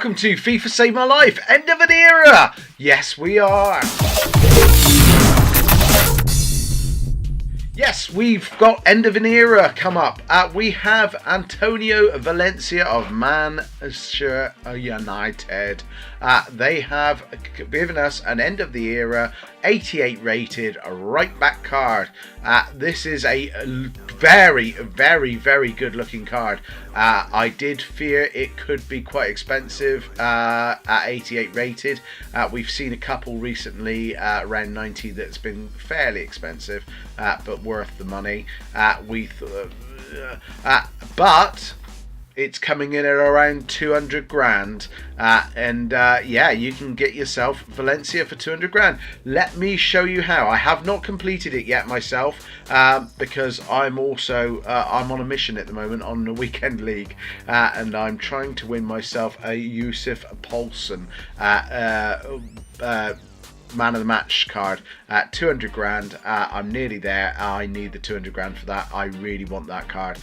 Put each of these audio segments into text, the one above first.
welcome to FIFA Save My Life, end of an era. Yes, we are. Yes, we've got end of an era come up. We have Antonio Valencia of Manchester United. They have given us an end of the era 88 rated right back card. This is a very good looking card. I did fear it could be quite expensive at 88 rated. We've seen a couple recently around 90 that's been fairly expensive, but worth the money. But it's coming in at around 200 grand, and yeah, you can get yourself Valencia for 200 grand. Let me show you how. I have not completed it yet myself, because I'm also I'm on a mission at the moment on the weekend league, and I'm trying to win myself a Yusuf Poulsen man of the match card at 200 grand. I'm nearly there. I need the 200 grand for that. I really want that card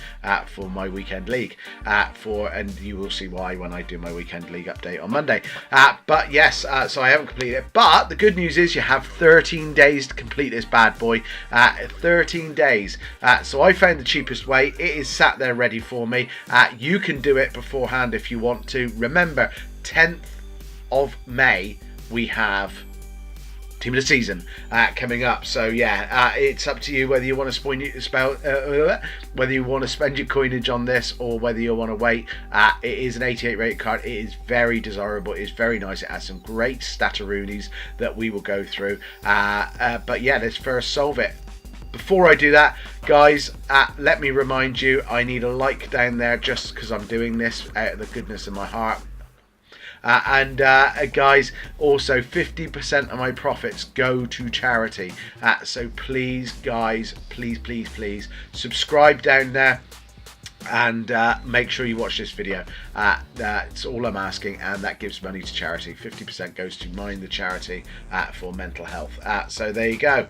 for my weekend league, and you will see why when I do my weekend league update on Monday. But yes, so I haven't completed it, but the good news is you have 13 days to complete this bad boy. 13 days. So I found the cheapest way. It is sat there ready for me. You can do it beforehand if you want to. Remember, 10th of May we have Team of the Season coming up, so yeah, it's up to you whether you want to whether you want to spend your coinage on this or whether you want to wait. It is an 88 rated card. It is very desirable. It's very nice. It has some great stataroonies that we will go through. But yeah, let's first solve it. Before I do that, guys, let me remind you, I need a like down there just because I'm doing this out of the goodness of my heart. Guys, also 50% of my profits go to charity, so please guys, please subscribe down there and make sure you watch this video. That's all I'm asking, and that gives money to charity. 50% goes to the charity for mental health. So there you go.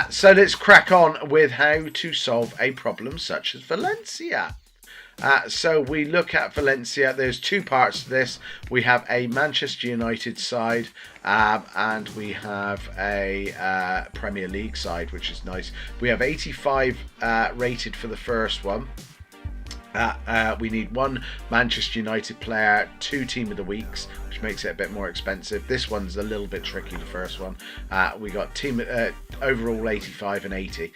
So let's crack on with how to solve a problem such as Valencia. So we look at Valencia. There's two parts to this. We have a Manchester United side, and we have a Premier League side, which is nice. We have 85 rated for the first one. We need one Manchester United player, 2 Team of the Weeks, which makes it a bit more expensive. This one's a little bit tricky, the first one. We got team overall 85 and 80.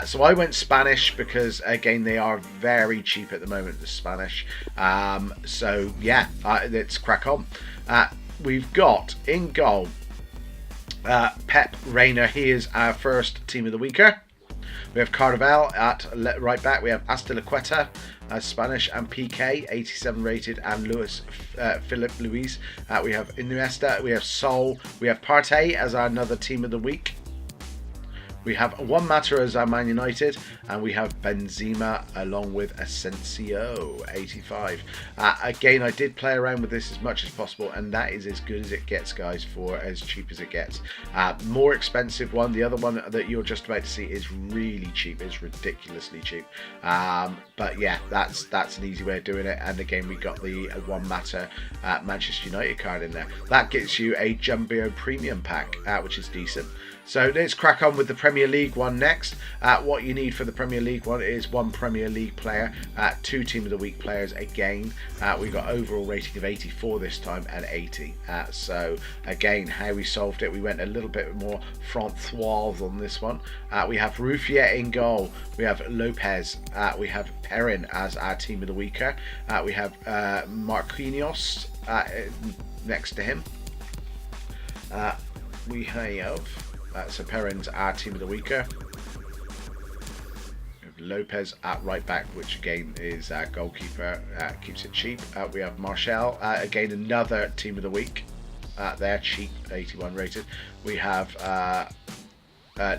So I went Spanish because, again, they are very cheap at the moment, the Spanish. So yeah, let's crack on. We've got in goal Pep Reina. He is our first Team of the Weeker. We have Carnival at right back. We have Azpilicueta as Spanish, and PK 87 rated, and Philip Luis. We have Iniesta. We have Sol. We have Partey as our another Team of the Week. We have Juan Mata as our Man United, and we have Benzema along with Asensio, 85. Again, I did play around with this as much as possible, and that is as good as it gets, guys, for as cheap as it gets. More expensive one, the other one that you're just about to see, is really cheap. It's ridiculously cheap. But yeah, that's an easy way of doing it. And again, we got the Juan Mata Manchester United card in there. That gets you a Jumbo Premium pack, which is decent. So let's crack on with the Premier League one next. What you need for the Premier League one is 1 Premier League player, 2 Team of the Week players again. We've got overall rating of 84 this time and 80. So again, how we solved it, we went a little bit more Francois on this one. We have Ruffier in goal. We have Lopez. We have Perrin as our Team of the Weeker. We have Marquinhos next to him. We have so Perrin's our Team of the Weeker. We have Lopez at right back, which again is our goalkeeper, keeps it cheap. We have Martial, again another Team of the Week. They're cheap, 81 rated. We have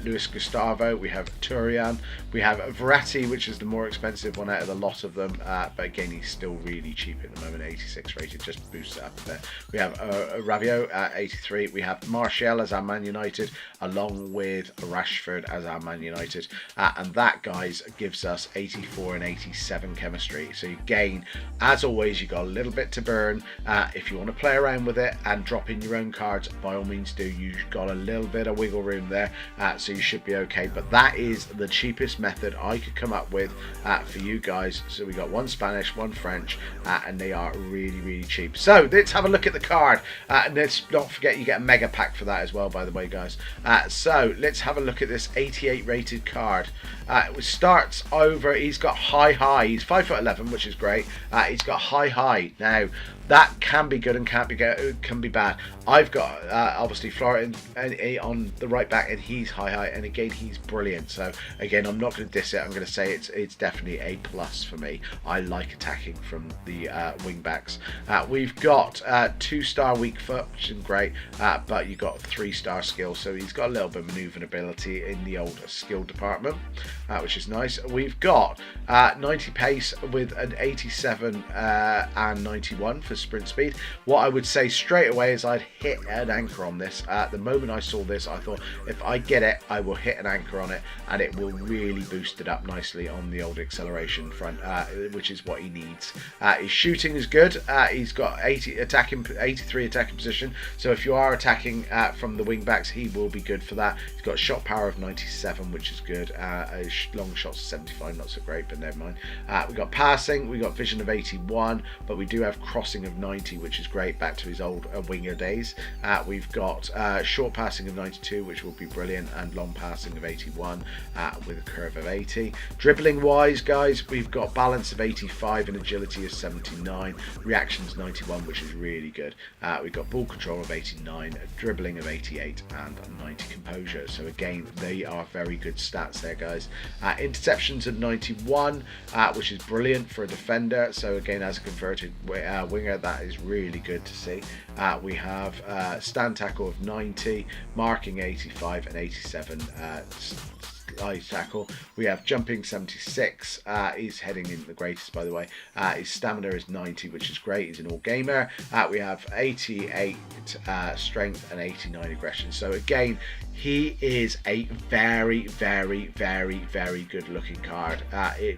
Luis Gustavo, we have Turian, we have Verratti, which is the more expensive one out of the lot of them, but again he's still really cheap at the moment, 86 rated, just boosts it up a bit. We have Rabiot at 83, we have Martial as our Man United, along with Rashford as our Man United, and that, guys, gives us 84 and 87 chemistry. So you gain, as always, you got a little bit to burn. If you want to play around with it and drop in your own cards, by all means do. You've got a little bit of wiggle room there, so you should be okay. But that is the cheapest method I could come up with for you guys. So we got one Spanish, one French, and they are really, really cheap. So let's have a look at the card, and let's not forget you get a mega pack for that as well, by the way, guys. So let's have a look at this 88 rated card. It starts over, he's got high, he's 5'11", which is great. He's got high. Now that can be good and can be bad. I've got obviously Florent on the right back, and he's high, and again he's brilliant. So again, I'm not going to diss it. I'm going to say it's definitely a plus for me. I like attacking from the wing backs. We've got 2-star weak foot, which is great, but you've got 3-star skill, so he's got a little bit of maneuverability in the old skill department, which is nice. We've got 90 pace with an 87 and 91 for sprint speed. What I would say straight away is I'd hit an anchor on this. The moment I saw this, I thought if I get it, I will hit an anchor on it, and it will really boost it up nicely on the old acceleration front, which is what he needs. His shooting is good. He's got 83 attacking position, so if you are attacking from the wing backs, he will be good for that. He's got shot power of 97, which is good. His long shots 75, not so great, but never mind. We got passing, we got vision of 81, but we do have crossing of 90, which is great, back to his old winger days. We've got short passing of 92, which will be brilliant, and long passing of 81 with a curve of 80. Dribbling wise, guys, we've got balance of 85 and agility of 79, reactions 91, which is really good. We've got ball control of 89, dribbling of 88, and 90 composure. So again, they are very good stats there, guys. Interceptions of 91, which is brilliant for a defender. So again, as a converted winger, that is really good to see. We have stand tackle of 90, marking 85 and 87 eye tackle. We have jumping 76. He's heading in the greatest, by the way. His stamina is 90, which is great. He's an all gamer. We have 88 strength and 89 aggression. So again, he is a very, very, very, very good looking card.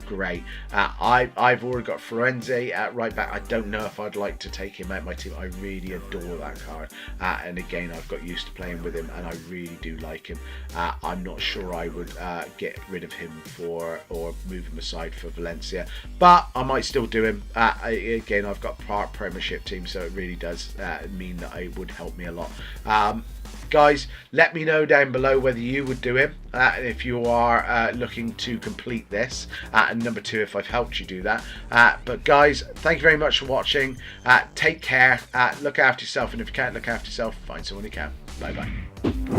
Great. I've already got Florenzi at right back. I don't know if I'd like to take him out my team. I really adore that card. And again, I've got used to playing with him, and I really do like him. I'm not sure I would get rid of him or move him aside for Valencia, but I might still do him. Again, I've got part Premiership team, so it really does mean that it would help me a lot. Guys, let me know down below whether you would do him if you are looking to complete this, and number 2, if I've helped you do that. But guys, thank you very much for watching. Take care, look after yourself, and if you can't look after yourself, find someone who can. Bye bye.